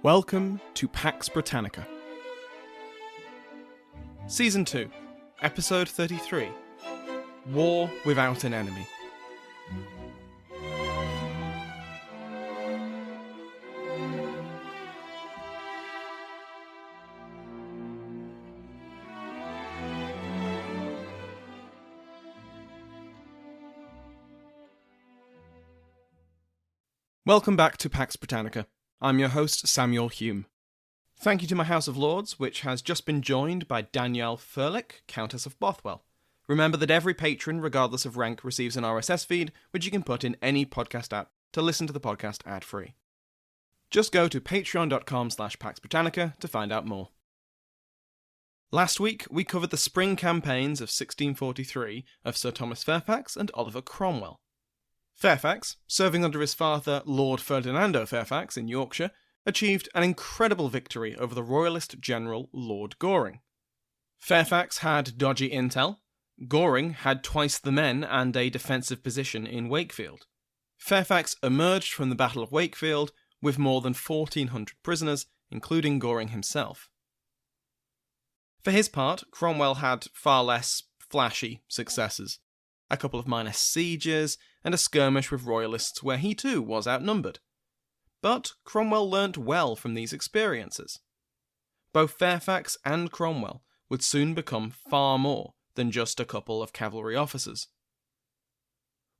Welcome to Pax Britannica. Season 2, Episode 33, War Without an Enemy. Welcome back to Pax Britannica. I'm your host, Samuel Hume. Thank you to my House of Lords, which has just been joined by Danielle Furlick, Countess of Bothwell. Remember that every patron, regardless of rank, receives an RSS feed, which you can put in any podcast app to listen to the podcast ad-free. Just go to patreon.com/PaxBritannica to find out more. Last week, we covered the spring campaigns of 1643 of Sir Thomas Fairfax and Oliver Cromwell. Fairfax, serving under his father Lord Ferdinando Fairfax in Yorkshire, achieved an incredible victory over the royalist general Lord Goring. Fairfax had dodgy intel, Goring had twice the men and a defensive position in Wakefield. Fairfax emerged from the Battle of Wakefield with more than 1,400 prisoners, including Goring himself. For his part, Cromwell had far less flashy successes. A couple of minor sieges, and a skirmish with royalists where he too was outnumbered. But Cromwell learnt well from these experiences. Both Fairfax and Cromwell would soon become far more than just a couple of cavalry officers.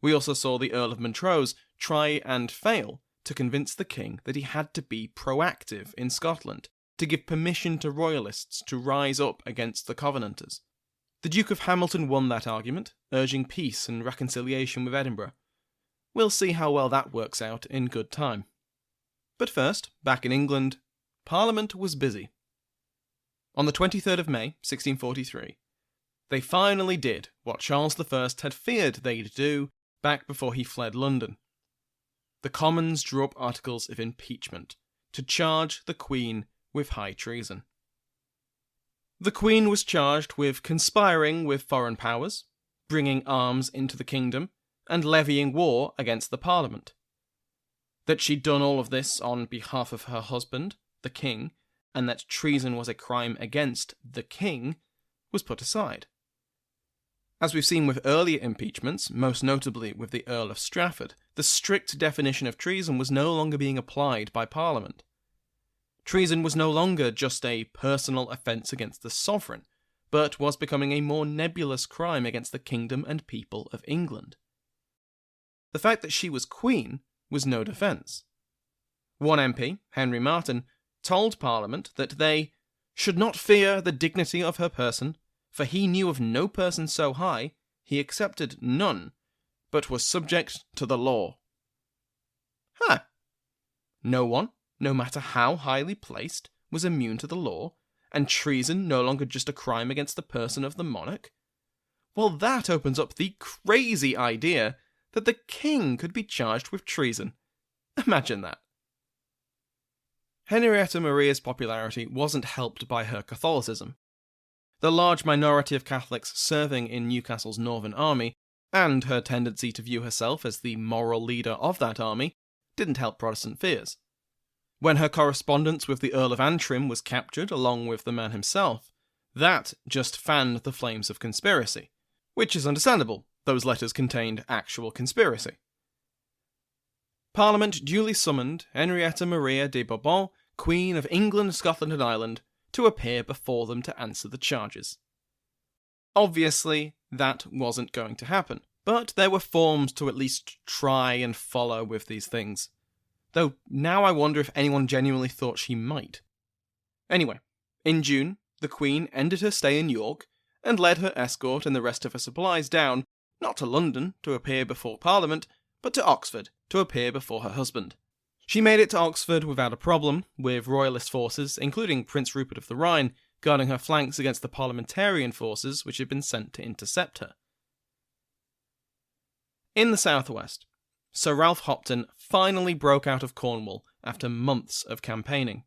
We also saw the Earl of Montrose try and fail to convince the king that he had to be proactive in Scotland to give permission to royalists to rise up against the Covenanters. The Duke of Hamilton won that argument, urging peace and reconciliation with Edinburgh. We'll see how well that works out in good time. But first, back in England, Parliament was busy. On the 23rd of May, 1643, they finally did what Charles I had feared they'd do back before he fled London. The Commons drew up articles of impeachment to charge the Queen with high treason. The Queen was charged with conspiring with foreign powers, bringing arms into the kingdom, and levying war against the Parliament. That she'd done all of this on behalf of her husband, the king, and that treason was a crime against the king, was put aside. As we've seen with earlier impeachments, most notably with the Earl of Strafford, the strict definition of treason was no longer being applied by Parliament. Treason was no longer just a personal offence against the sovereign, but was becoming a more nebulous crime against the kingdom and people of England. The fact that she was queen was no defence. One MP, Henry Martin, told Parliament that they should not fear the dignity of her person, for he knew of no person so high, he accepted none, but was subject to the law. No one, no matter how highly placed, was immune to the law, and treason no longer just a crime against the person of the monarch? Well, that opens up the crazy idea that the king could be charged with treason. Imagine that. Henrietta Maria's popularity wasn't helped by her Catholicism. The large minority of Catholics serving in Newcastle's Northern Army, and her tendency to view herself as the moral leader of that army, didn't help Protestant fears. When her correspondence with the Earl of Antrim was captured along with the man himself, that just fanned the flames of conspiracy, which is understandable. Those letters contained actual conspiracy. Parliament duly summoned Henrietta Maria de Bourbon, Queen of England, Scotland and Ireland, to appear before them to answer the charges. Obviously, that wasn't going to happen, but there were forms to at least try and follow with these things. Though now I wonder if anyone genuinely thought she might. Anyway, in June, the Queen ended her stay in York and led her escort and the rest of her supplies down, not to London to appear before Parliament, but to Oxford to appear before her husband. She made it to Oxford without a problem, with royalist forces, including Prince Rupert of the Rhine, guarding her flanks against the parliamentarian forces which had been sent to intercept her. In the southwest, Sir Ralph Hopton finally broke out of Cornwall after months of campaigning.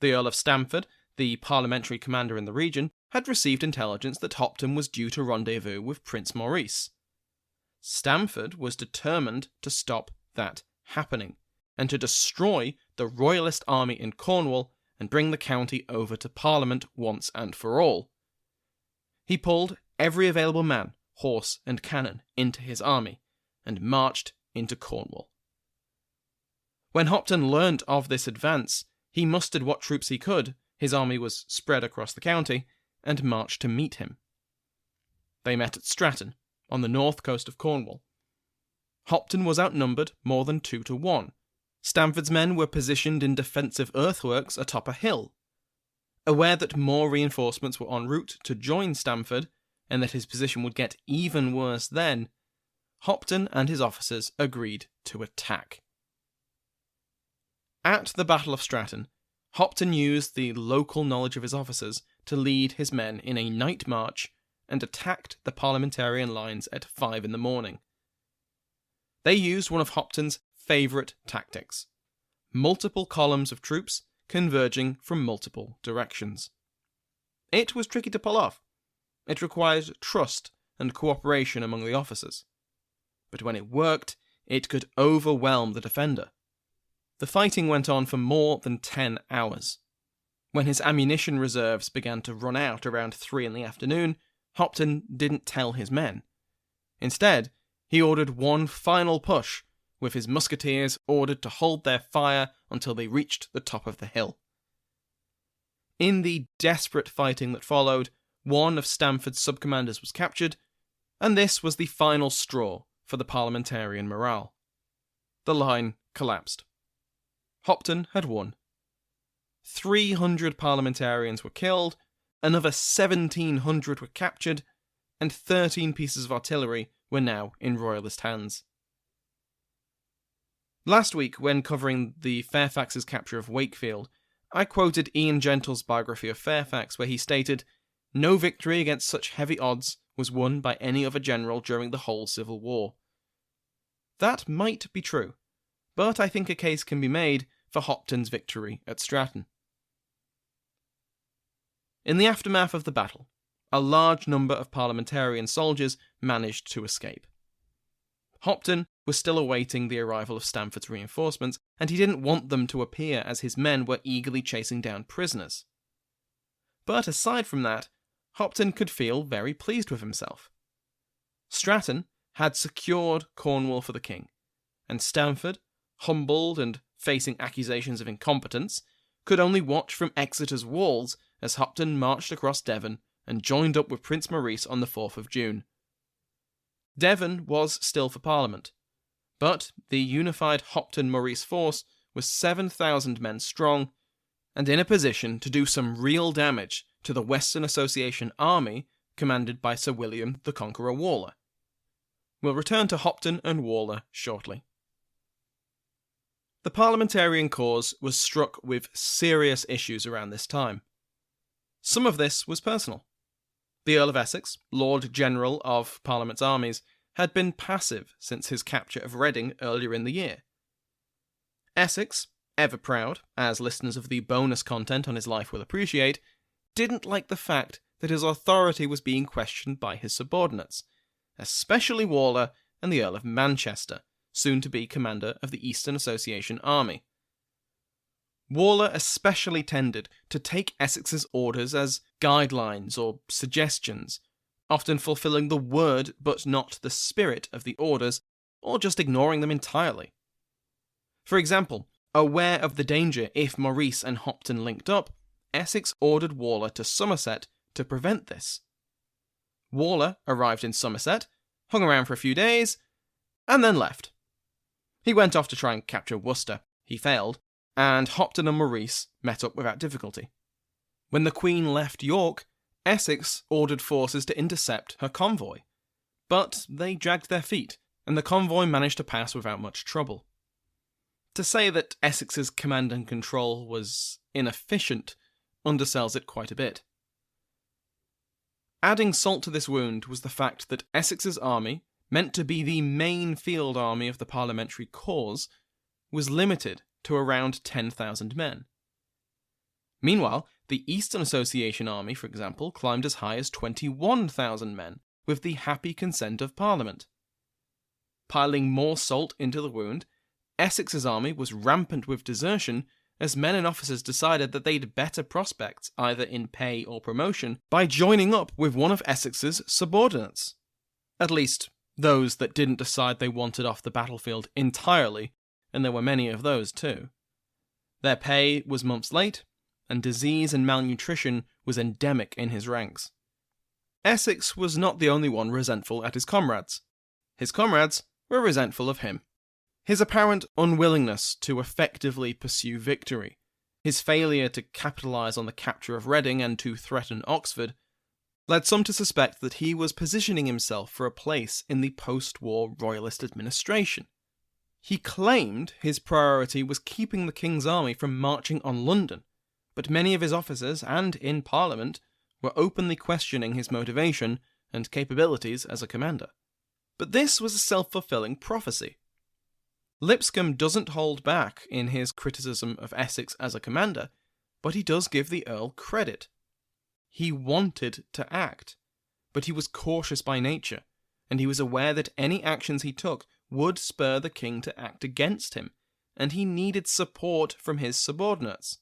The Earl of Stamford, the parliamentary commander in the region, had received intelligence that Hopton was due to rendezvous with Prince Maurice. Stamford was determined to stop that happening, and to destroy the Royalist army in Cornwall and bring the county over to Parliament once and for all. He pulled every available man, horse and cannon into his army and marched into Cornwall. When Hopton learnt of this advance, he mustered what troops he could, his army was spread across the county, and marched to meet him. They met at Stratton, on the north coast of Cornwall. Hopton was outnumbered more than 2 to 1. Stamford's men were positioned in defensive earthworks atop a hill. Aware that more reinforcements were en route to join Stamford, and that his position would get even worse then, Hopton and his officers agreed to attack. At the Battle of Stratton, Hopton used the local knowledge of his officers to lead his men in a night march and attacked the Parliamentarian lines at 5 in the morning. They used one of Hopton's favourite tactics: multiple columns of troops converging from multiple directions. It was tricky to pull off. It required trust and cooperation among the officers. But when it worked, it could overwhelm the defender. The fighting went on for more than 10 hours. When his ammunition reserves began to run out around 3 in the afternoon, Hopton didn't tell his men. Instead, he ordered one final push, with his musketeers ordered to hold their fire until they reached the top of the hill. In the desperate fighting that followed, one of Stamford's sub-commanders was captured, and this was the final straw for the Parliamentarian morale. The line collapsed. Hopton had won. 300 Parliamentarians were killed, another 1,700 were captured, and 13 pieces of artillery were now in Royalist hands. Last week, when covering the Fairfax's capture of Wakefield, I quoted Ian Gentle's biography of Fairfax, where he stated, "No victory against such heavy odds was won by any other general during the whole Civil War." That might be true, but I think a case can be made for Hopton's victory at Stratton. In the aftermath of the battle, a large number of Parliamentarian soldiers managed to escape. Hopton was still awaiting the arrival of Stamford's reinforcements, and he didn't want them to appear as his men were eagerly chasing down prisoners. But aside from that, Hopton could feel very pleased with himself. Stratton had secured Cornwall for the king, and Stamford, humbled and facing accusations of incompetence, could only watch from Exeter's walls as Hopton marched across Devon and joined up with Prince Maurice on the 4th of June. Devon was still for Parliament, but the unified Hopton-Maurice force was 7,000 men strong, and in a position to do some real damage to the Western Association army commanded by Sir William the Conqueror Waller. We'll return to Hopton and Waller shortly. The Parliamentarian cause was struck with serious issues around this time. Some of this was personal. The Earl of Essex, Lord General of Parliament's armies, had been passive since his capture of Reading earlier in the year. Essex, ever proud, as listeners of the bonus content on his life will appreciate, didn't like the fact that his authority was being questioned by his subordinates, especially Waller and the Earl of Manchester, soon to be commander of the Eastern Association Army. Waller especially tended to take Essex's orders as guidelines or suggestions, often fulfilling the word but not the spirit of the orders, or just ignoring them entirely. For example, aware of the danger if Maurice and Hopton linked up, Essex ordered Waller to Somerset to prevent this. Waller arrived in Somerset, hung around for a few days, and then left. He went off to try and capture Worcester. He failed, and Hopton and Maurice met up without difficulty. When the Queen left York, Essex ordered forces to intercept her convoy, but they dragged their feet, and the convoy managed to pass without much trouble. To say that Essex's command and control was inefficient undersells it quite a bit. Adding salt to this wound was the fact that Essex's army, meant to be the main field army of the parliamentary cause, was limited to around 10,000 men. Meanwhile, the Eastern Association Army, for example, climbed as high as 21,000 men, with the happy consent of Parliament. Piling more salt into the wound, Essex's army was rampant with desertion, as men and officers decided that they'd better prospects, either in pay or promotion, by joining up with one of Essex's subordinates. At least, those that didn't decide they wanted off the battlefield entirely, and there were many of those too. Their pay was months late, and disease and malnutrition was endemic in his ranks. Essex was not the only one resentful at his comrades. His comrades were resentful of him. His apparent unwillingness to effectively pursue victory, his failure to capitalise on the capture of Reading and to threaten Oxford, led some to suspect that he was positioning himself for a place in the post-war royalist administration. He claimed his priority was keeping the King's army from marching on London, but many of his officers and in Parliament were openly questioning his motivation and capabilities as a commander. But this was a self-fulfilling prophecy. Lipscombe doesn't hold back in his criticism of Essex as a commander, but he does give the Earl credit. He wanted to act, but he was cautious by nature, and he was aware that any actions he took would spur the king to act against him, and he needed support from his subordinates.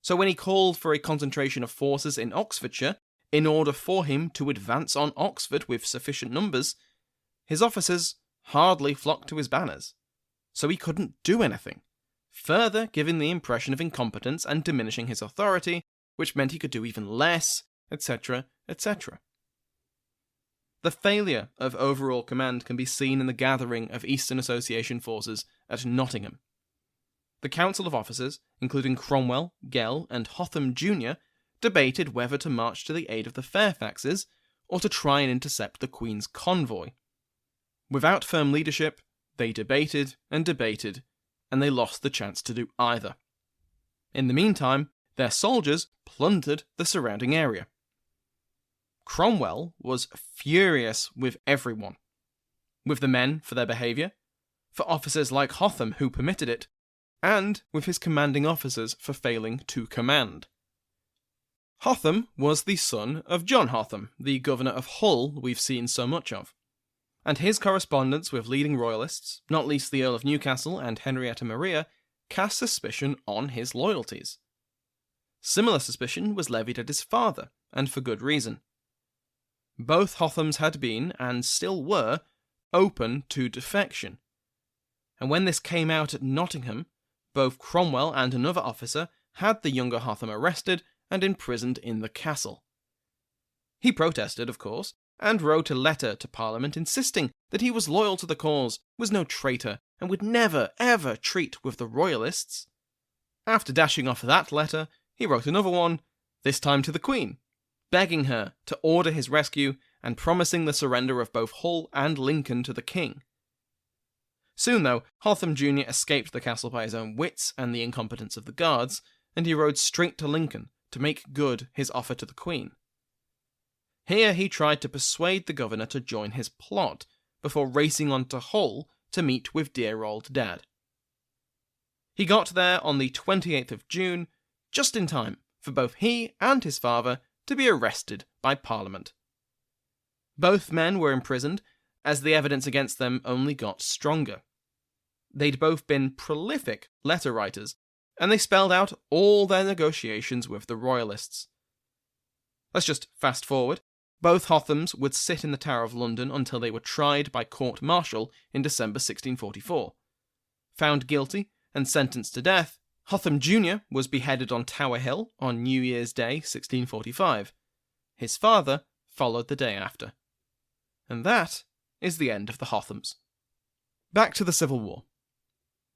So when he called for a concentration of forces in Oxfordshire, in order for him to advance on Oxford with sufficient numbers, his officers hardly flocked to his banners, so he couldn't do anything, further giving the impression of incompetence and diminishing his authority, which meant he could do even less, etc., etc. The failure of overall command can be seen in the gathering of Eastern Association forces at Nottingham. The Council of Officers, including Cromwell, Gell, and Hotham Jr., debated whether to march to the aid of the Fairfaxes or to try and intercept the Queen's convoy. Without firm leadership, they debated, and they lost the chance to do either. In the meantime, their soldiers plundered the surrounding area. Cromwell was furious with everyone. With the men for their behaviour, for officers like Hotham who permitted it, and with his commanding officers for failing to command. Hotham was the son of John Hotham, the governor of Hull we've seen so much of, and his correspondence with leading royalists, not least the Earl of Newcastle and Henrietta Maria, cast suspicion on his loyalties. Similar suspicion was levied at his father, and for good reason. Both Hothams had been, and still were, open to defection, and when this came out at Nottingham, both Cromwell and another officer had the younger Hotham arrested and imprisoned in the castle. He protested, of course, and wrote a letter to Parliament insisting that he was loyal to the cause, was no traitor, and would never, ever treat with the royalists. After dashing off that letter, he wrote another one, this time to the Queen, begging her to order his rescue and promising the surrender of both Hull and Lincoln to the king. Soon, though, Hotham Jr. escaped the castle by his own wits and the incompetence of the guards, and he rode straight to Lincoln to make good his offer to the Queen. Here he tried to persuade the governor to join his plot, before racing on to Hull to meet with dear old Dad. He got there on the 28th of June, just in time for both he and his father to be arrested by Parliament. Both men were imprisoned, as the evidence against them only got stronger. They'd both been prolific letter writers, and they spelled out all their negotiations with the royalists. Let's just fast forward. Both Hothams would sit in the Tower of London until they were tried by court-martial in December 1644. Found guilty and sentenced to death, Hotham Jr. was beheaded on Tower Hill on New Year's Day 1645. His father followed the day after. And that is the end of the Hothams. Back to the Civil War.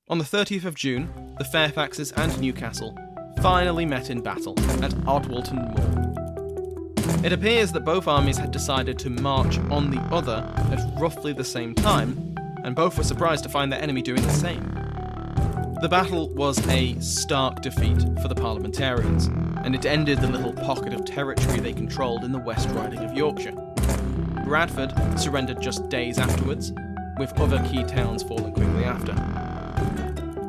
On the 30th of June, the Fairfaxes and Newcastle finally met in battle at Odwalton Moor. It appears that both armies had decided to march on the other at roughly the same time, and both were surprised to find their enemy doing the same. The battle was a stark defeat for the parliamentarians, and it ended the little pocket of territory they controlled in the West Riding of Yorkshire. Bradford surrendered just days afterwards, with other key towns falling quickly after.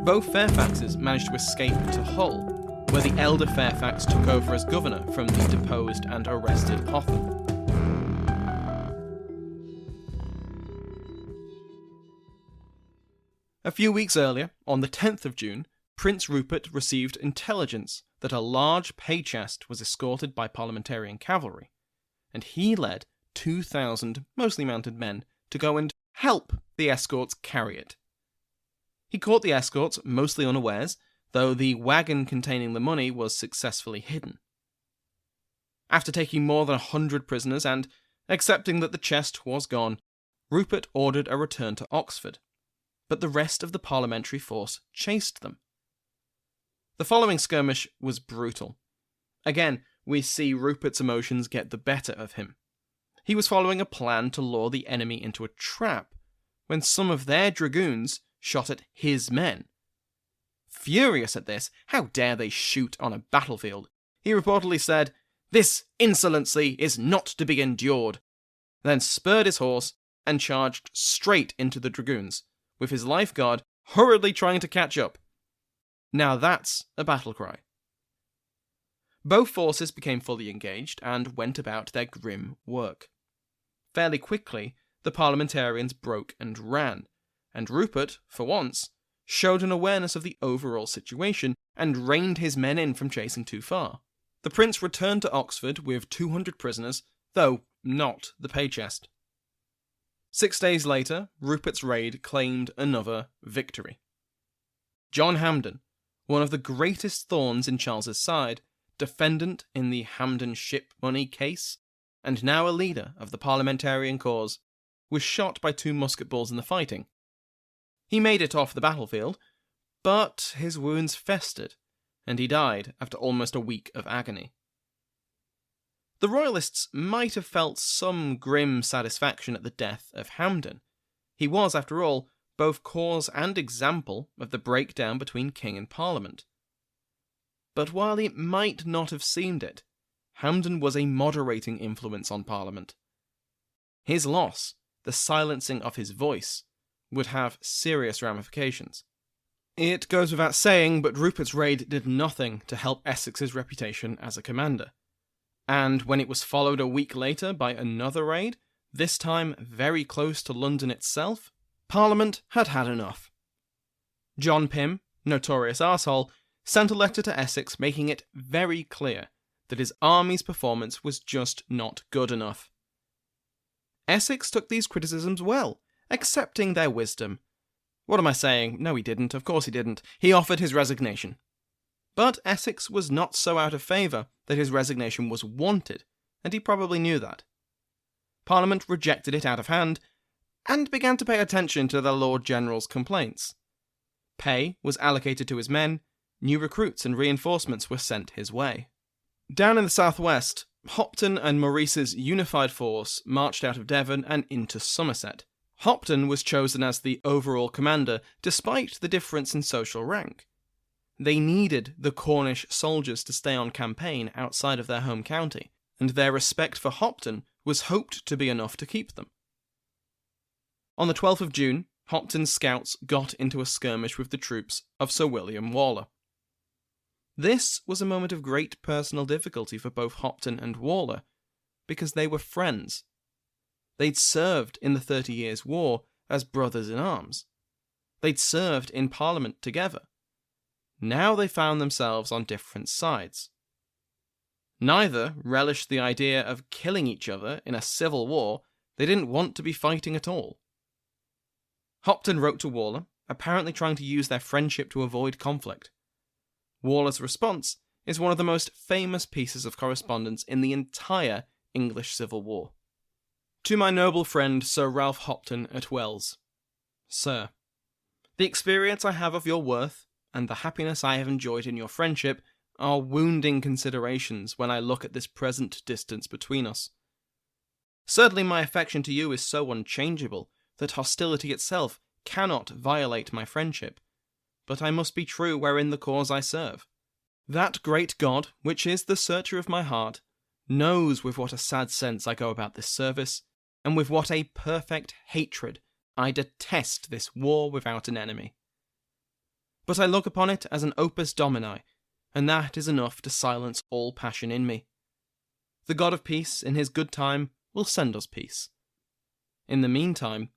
Both Fairfaxes managed to escape to Hull, where the elder Fairfax took over as governor from the deposed and arrested Hotham. A few weeks earlier, on the 10th of June, Prince Rupert received intelligence that a large pay chest was escorted by parliamentarian cavalry, and he led 2,000 mostly mounted men to go and help the escorts carry it. He caught the escorts mostly unawares, though the wagon containing the money was successfully hidden. After taking more than 100 prisoners and accepting that the chest was gone, Rupert ordered a return to Oxford, but the rest of the parliamentary force chased them. The following skirmish was brutal. Again, we see Rupert's emotions get the better of him. He was following a plan to lure the enemy into a trap, when some of their dragoons shot at his men. Furious at this, how dare they shoot on a battlefield, he reportedly said, "This insolency is not to be endured," then spurred his horse and charged straight into the dragoons, with his lifeguard hurriedly trying to catch up. Now that's a battle cry. Both forces became fully engaged and went about their grim work. Fairly quickly, the parliamentarians broke and ran, and Rupert, for once, showed an awareness of the overall situation and reined his men in from chasing too far. The prince returned to Oxford with 200 prisoners, though not the pay chest. 6 days later, Rupert's raid claimed another victory. John Hampden, one of the greatest thorns in Charles's side, defendant in the Hampden ship money case, and now a leader of the parliamentarian cause, was shot by 2 musket balls in the fighting. He made it off the battlefield, but his wounds festered, and he died after almost a week of agony. The Royalists might have felt some grim satisfaction at the death of Hampden. He was, after all, both cause and example of the breakdown between king and parliament. But while it might not have seemed it, Hampden was a moderating influence on parliament. His loss, the silencing of his voice, would have serious ramifications. It goes without saying, but Rupert's raid did nothing to help Essex's reputation as a commander. And when it was followed a week later by another raid, this time very close to London itself, Parliament had had enough. John Pym, notorious arsehole, sent a letter to Essex making it very clear that his army's performance was just not good enough. Essex took these criticisms well, accepting their wisdom. What am I saying? No, he didn't. Of course he didn't. He offered his resignation. But Essex was not so out of favour that his resignation was wanted, and he probably knew that. Parliament rejected it out of hand, and began to pay attention to the Lord General's complaints. Pay was allocated to his men, new recruits and reinforcements were sent his way. Down in the southwest, Hopton and Maurice's unified force marched out of Devon and into Somerset. Hopton was chosen as the overall commander despite the difference in social rank. They needed the Cornish soldiers to stay on campaign outside of their home county, and their respect for Hopton was hoped to be enough to keep them. On the 12th of June, Hopton's scouts got into a skirmish with the troops of Sir William Waller. This was a moment of great personal difficulty for both Hopton and Waller, because they were friends. They'd served in the 30 Years' War as brothers in arms. They'd served in Parliament together. Now they found themselves on different sides. Neither relished the idea of killing each other in a civil war they didn't want to be fighting at all. Hopton wrote to Waller, apparently trying to use their friendship to avoid conflict. Waller's response is one of the most famous pieces of correspondence in the entire English Civil War. To my noble friend Sir Ralph Hopton at Wells. Sir, the experience I have of your worth, and the happiness I have enjoyed in your friendship, are wounding considerations when I look at this present distance between us. Certainly my affection to you is so unchangeable that hostility itself cannot violate my friendship, but I must be true wherein the cause I serve. That great God, which is the searcher of my heart, knows with what a sad sense I go about this service, and with what a perfect hatred I detest this war without an enemy. But I look upon it as an opus domini, and that is enough to silence all passion in me. The God of peace, in his good time, will send us peace. In the meantime,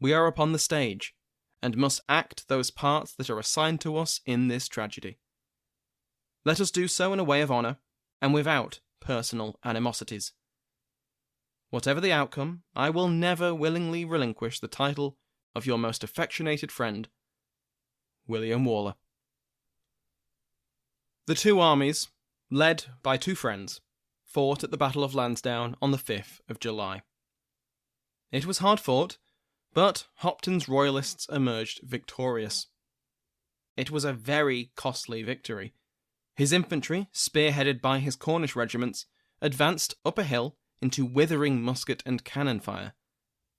we are upon the stage, and must act those parts that are assigned to us in this tragedy. Let us do so in a way of honour, and without personal animosities. Whatever the outcome, I will never willingly relinquish the title of your most affectionated friend, William Waller. The two armies, led by two friends, fought at the Battle of Lansdowne on the 5th of July. It was hard fought, but Hopton's royalists emerged victorious. It was a very costly victory. His infantry, spearheaded by his Cornish regiments, advanced up a hill into withering musket and cannon fire.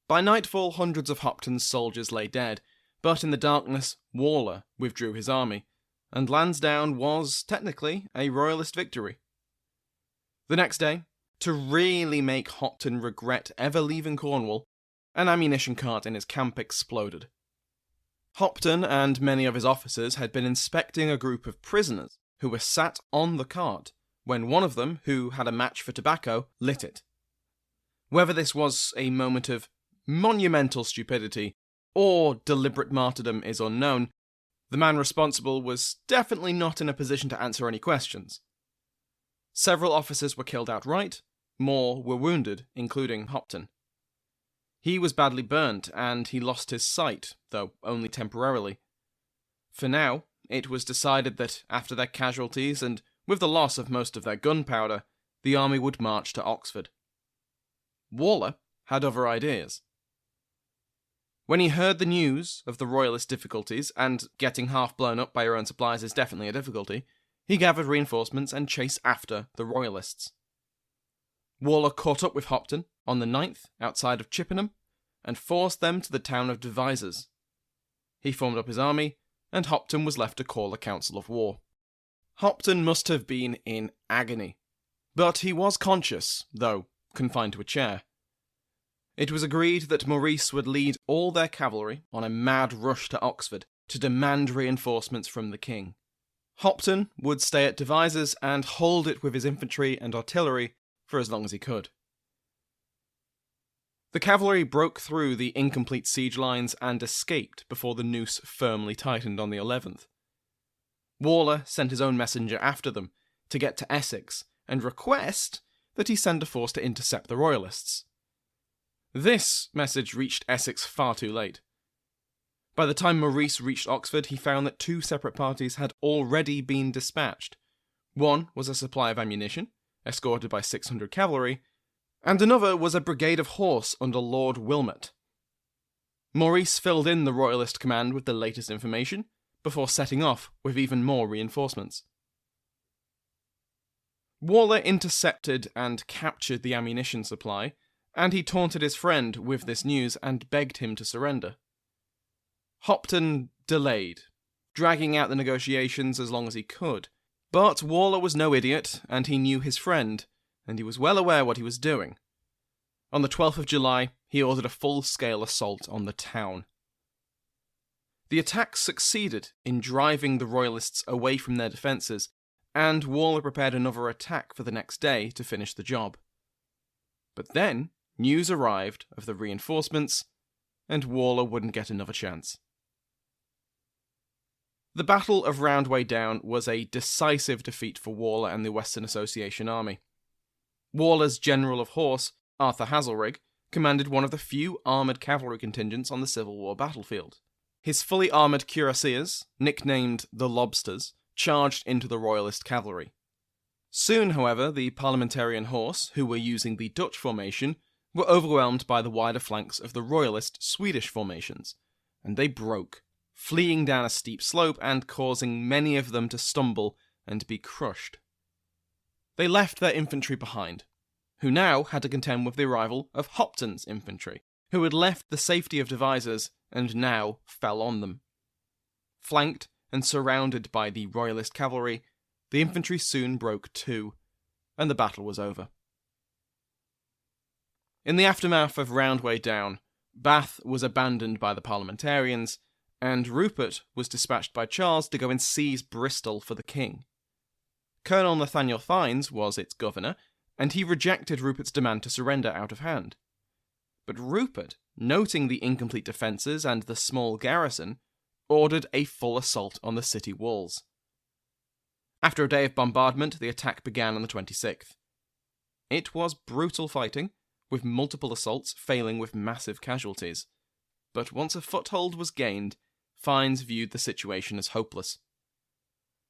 By nightfall, hundreds of Hopton's soldiers lay dead, but in the darkness, Waller withdrew his army, and Lansdowne was, technically, a royalist victory. The next day, to really make Hopton regret ever leaving Cornwall, an ammunition cart in his camp exploded. Hopton and many of his officers had been inspecting a group of prisoners who were sat on the cart when one of them, who had a match for tobacco, lit it. Whether this was a moment of monumental stupidity or deliberate martyrdom is unknown. The man responsible was definitely not in a position to answer any questions. Several officers were killed outright, more were wounded, including Hopton. He was badly burnt, and he lost his sight, though only temporarily. For now, it was decided that after their casualties, and with the loss of most of their gunpowder, the army would march to Oxford. Waller had other ideas. When he heard the news of the royalist difficulties, and getting half blown up by your own supplies is definitely a difficulty, he gathered reinforcements and chased after the royalists. Waller caught up with Hopton on the 9th outside of Chippenham, and forced them to the town of Devizes. He formed up his army, and Hopton was left to call a council of war. Hopton must have been in agony, but he was conscious, though confined to a chair. It was agreed that Maurice would lead all their cavalry on a mad rush to Oxford to demand reinforcements from the king. Hopton would stay at Devizes and hold it with his infantry and artillery for as long as he could. The cavalry broke through the incomplete siege lines and escaped before the noose firmly tightened on the 11th. Waller sent his own messenger after them to get to Essex and request that he send a force to intercept the royalists. This message reached Essex far too late. By the time Maurice reached Oxford, he found that two separate parties had already been dispatched. One was a supply of ammunition, escorted by 600 cavalry, and another was a brigade of horse under Lord Wilmot. Maurice filled in the royalist command with the latest information, before setting off with even more reinforcements. Waller intercepted and captured the ammunition supply, and he taunted his friend with this news and begged him to surrender. Hopton delayed, dragging out the negotiations as long as he could, but Waller was no idiot, and he knew his friend, and he was well aware what he was doing. On the 12th of July, he ordered a full-scale assault on the town. The attack succeeded in driving the royalists away from their defences, and Waller prepared another attack for the next day to finish the job. But then, news arrived of the reinforcements, and Waller wouldn't get another chance. The Battle of Roundway Down was a decisive defeat for Waller and the Western Association Army. Waller's general of horse, Arthur Hazelrig, commanded one of the few armoured cavalry contingents on the Civil War battlefield. His fully armoured cuirassiers, nicknamed the Lobsters, charged into the royalist cavalry. Soon, however, the parliamentarian horse, who were using the Dutch formation, were overwhelmed by the wider flanks of the royalist Swedish formations, and they broke, fleeing down a steep slope and causing many of them to stumble and be crushed. They left their infantry behind, who now had to contend with the arrival of Hopton's infantry, who had left the safety of Devizes and now fell on them. Flanked and surrounded by the royalist cavalry, the infantry soon broke too, and the battle was over. In the aftermath of Roundway Down, Bath was abandoned by the parliamentarians, and Rupert was dispatched by Charles to go and seize Bristol for the king. Colonel Nathaniel Fiennes was its governor, and he rejected Rupert's demand to surrender out of hand. But Rupert noting the incomplete defences and the small garrison, ordered a full assault on the city walls. After a day of bombardment, the attack began on the 26th. It was brutal fighting, with multiple assaults failing with massive casualties. But once a foothold was gained, Fiennes viewed the situation as hopeless.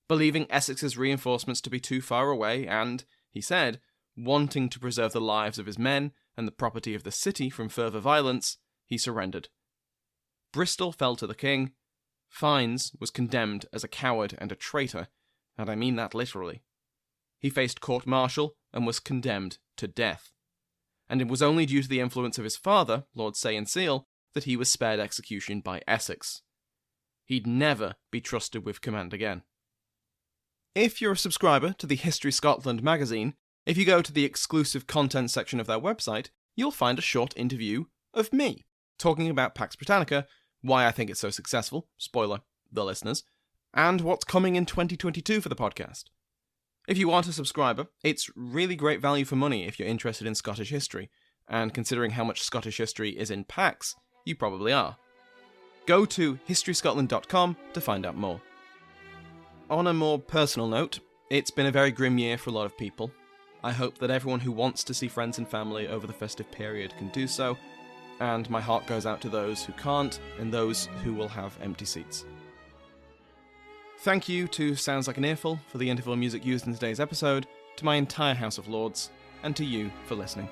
Believing Essex's reinforcements to be too far away and, he said, wanting to preserve the lives of his men and the property of the city from further violence, he surrendered. Bristol fell to the king. Fiennes was condemned as a coward and a traitor, and I mean that literally. He faced court-martial and was condemned to death. And it was only due to the influence of his father, Lord Say and Seal, that he was spared execution by Essex. He'd never be trusted with command again. If you're a subscriber to the History Scotland magazine, if you go to the exclusive content section of their website, you'll find a short interview of me, talking about Pax Britannica, why I think it's so successful, spoiler, the listeners, and what's coming in 2022 for the podcast. If you aren't a subscriber, it's really great value for money if you're interested in Scottish history, and considering how much Scottish history is in Pax, you probably are. Go to historyscotland.com to find out more. On a more personal note, it's been a very grim year for a lot of people. I hope that everyone who wants to see friends and family over the festive period can do so, and my heart goes out to those who can't, and those who will have empty seats. Thank you to Sounds Like an Earful for the interval music used in today's episode, to my entire House of Lords, and to you for listening.